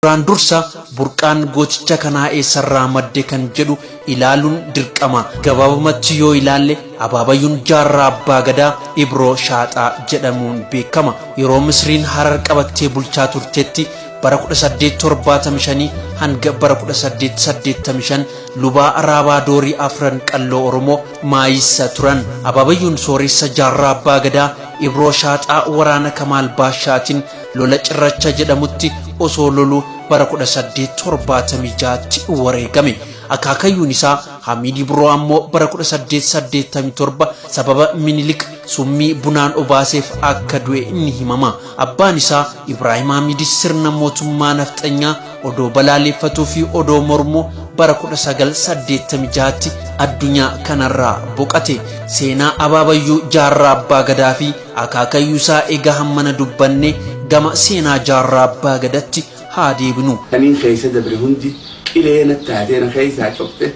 Dursa burqaan gooticha kanaa eessarraa madde kan jedhu ilaaluun dirqama. Gabaabumatti yoo ilaalle Abaabayyuun jaarraa abbaa gadaa Ibroo Shaaxaa jedhamuun beekama. Yeroo Misriin Harar qabattee bulchaa turtetti bara 1875 hanga bara 1885 lubaa Araabaa Doorii afran qalloo Oromoo maayisa turan. Abaabayyuun sooressa jaarraa abbaa gadaa Ibroo Shaaxaa waraana Kamaal Baashaatiin lola cirracha jedhamutti osoo lolu bara 1876tti wareegame. Akaakayyuun isaa Hamiid Ibroo ammoo bara 1887 sababa Minilik summii bunaan obaaseef akka du'e ni himama. Abbaan isaa Ibraahim Hamiid sirna mootummaa nafxanyaa odoo balaaleffatuu fi odoo mormuu bara 1986tti addunyaa kanarraa boqate. Seenaa Abaabayyuu jaarraa abbaa gadaa fi akaakayyuu isaa egaa hammana dubbanne gama seenaa jaarraa abbaa gadaatti haa deebinu. Kaniin keessa dabre hundi qileena taateen keessaa cobte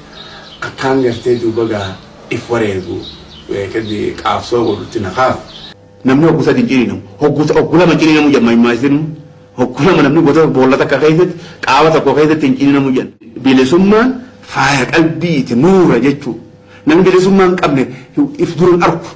akkaan gartee duubagaa if wareegu kadi qaabsoo godhutti naqaaf. Namni hoggusa dinqiniinamu hoggulama qiniinamu jedhama imaasinu hoggulama namni goota boolla takka keessatti qaaba tokko keessatti dinqiniinamu jedha. Bilisummaan faaya qalbiiti nuura jechuudha. Namni bilisummaa hin qabne if duruun arku.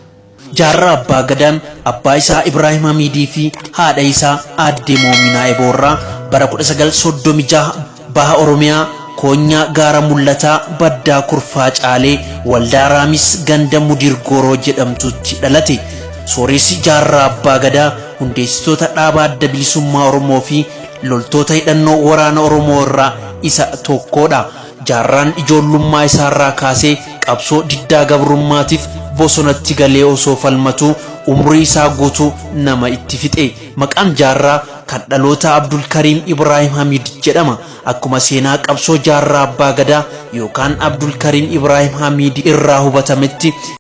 Jaarraa abbaa gadaan abbaa isaa Ibraahim Hamiidii fi haadha isaa Aadde Moominaa Eboorraa bara 1936 baha Oromiyaa Koonyaa Gaara Mul'ataa Baddaa Kurfaa Caalee waldaa Raamis ganda Mudir Gooroo jedhamtutti dhalate. Sooressi jaarraa abbaa gadaa hundeessitoota dhaaba adda bilisummaa Oromoo fi loltoota hidhannoo waraana Oromoo irraa isa tokkodha. Jaarraan ijoollummaa isaarraa kaasee qabsoo diddaa gabrummaatiif bosonatti galee osoo falmatu umrii isaa guutuu nama itti fixe. Maqaan jaarraa kan dhaloota Abdul Karim Ibrahim Hamiid jedhama. Akkuma seenaa qabsoo jaarraa abbaa gadaa yookaan Abdul Karim Ibrahim Hamiid irraa hubatametti